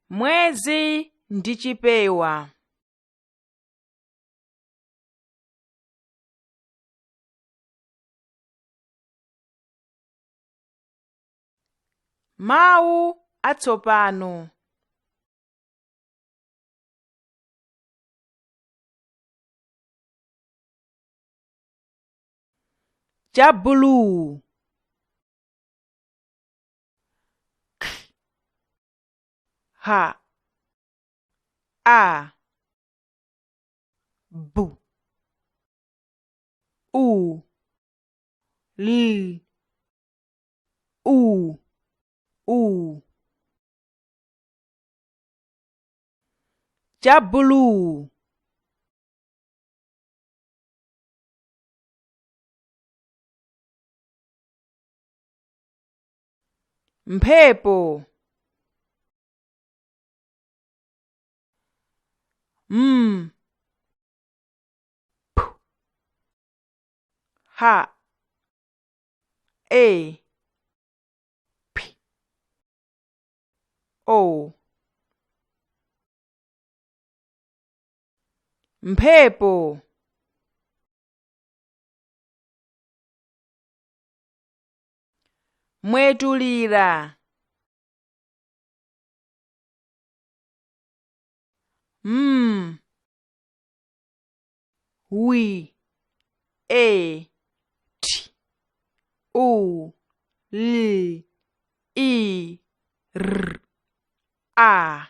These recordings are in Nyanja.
Mwezi ndi chipewa. Mawu atsopano. Chabulu. Ha. A. Bu. U. L. U. U. Chabulu. Mphepo. P. Ha. A. P. O. Mphepo. Mwetulira. Wi. A. T. U. L. I. R. A.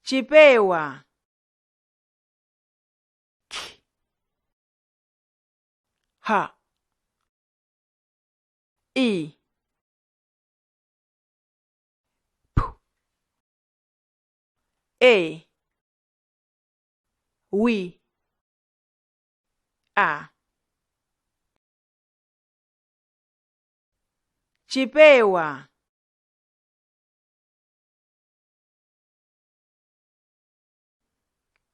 Chipewa. K. Ha. I. P. A. Wi. A. Chipewa.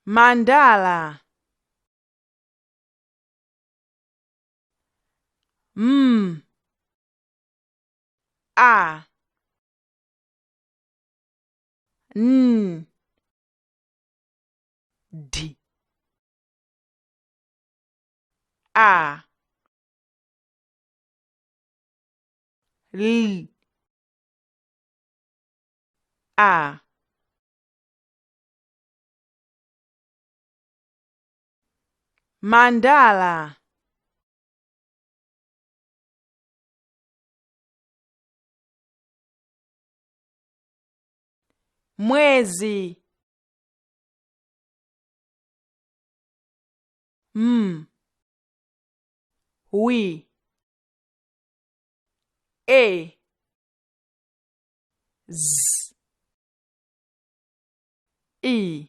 Mandala. A. N. D. A. L. A. Mandala. Mwezi. Wi. A. Z. I.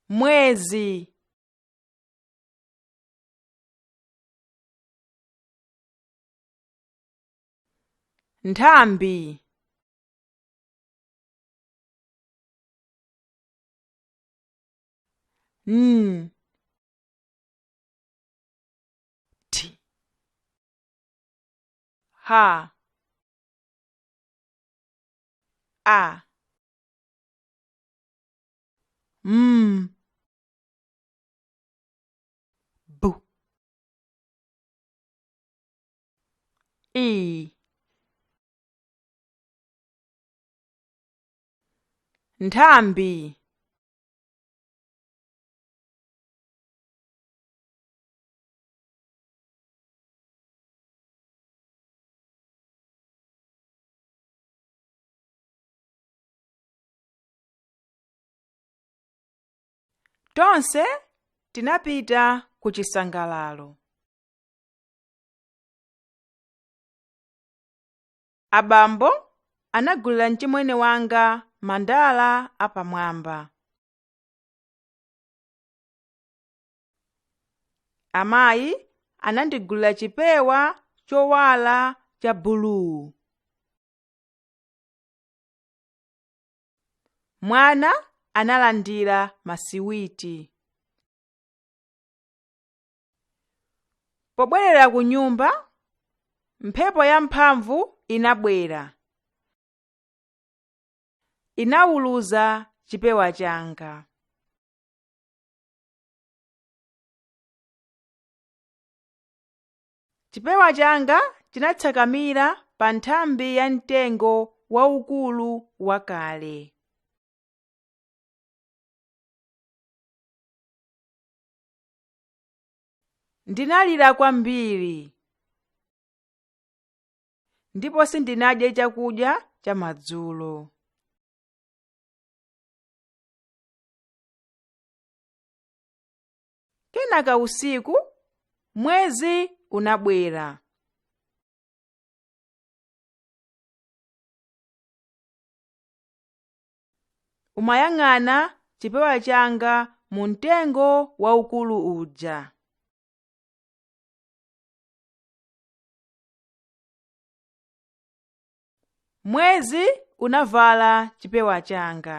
Mwezi. Nthambi. N. T. Ha. A. Bu. I. Nthambi. Tonse tinapita ku chisangalalo. Abambo anagulira mchimwene wanga mandala apamwamba. Amayi anandigulira chipewa chowala cha buluu. Mwana analandira masiwiti. Pobwerera ku nyumba, mphepo yamphamvu inabwera. Inawuluza chipewa changa. Chipewa changa chinatsakamira pa nthambi ya mtengo waukulu wakale. Ndinalira kwambiri, ndipo sindinadye chakudya cha madzulo. Kenaka usiku, mwezi unabwera. Umayang'ana chipewa changa mu mtengo waukulu uja. Mwezi unavala chipewa changa.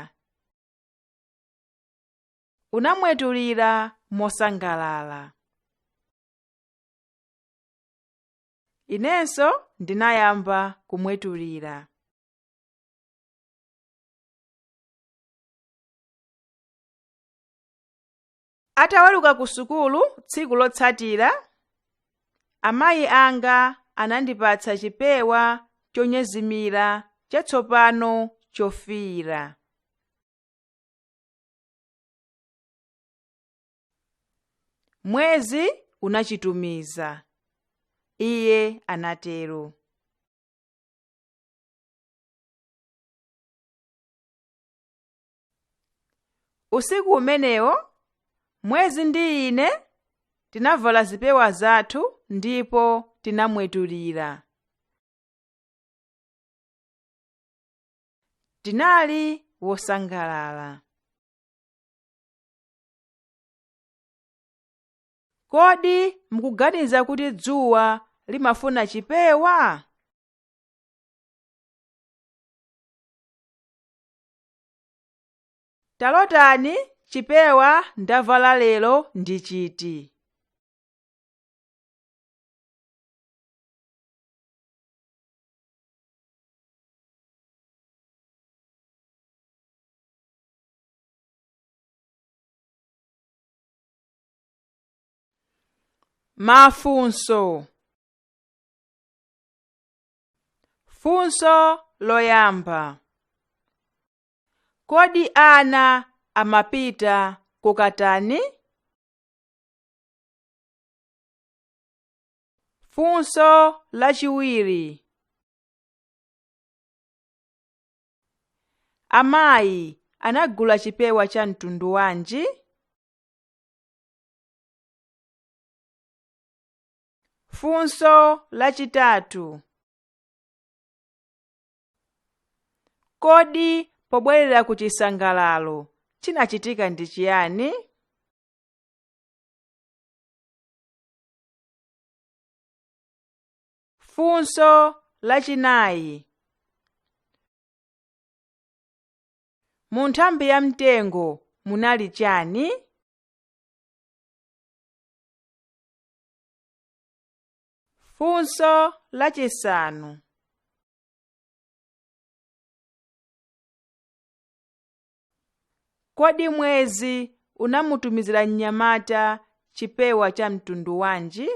Unamwetulira mosangalala. Inenso ndinayamba kumwetulira. Ataweruka ku sukulu tsiku lotsatira, amayi anga anandipatsa chipewa chonyezimira chatsopano chofiira. Mwezi unachitumiza. Iye anatero. Usiku umenewo, mwezi ndi ine tinavala zipewa zathu ndipo tinamwetulira. Tinali wosangalala. Kodi mukuganiza kuti dzuwa limafuna chipewa? Talotani chipewa ndavala lero ndi chiti. Mafunso. Funso loyamba. Kodi ana amapita kukatani? Funso lachiwiri. Amayi anagula chipewa cha mtundu wanji? Funso lachitatu. Kodi pobwerera ku chisangalalo chinachitika ndi chiyani? Funso lachinayi. Mu nthambi ya mtengo munali chani? Funso lachisanu. Kodi mwezi unamutumizira mnyamata chipewa cha mtundu wanji?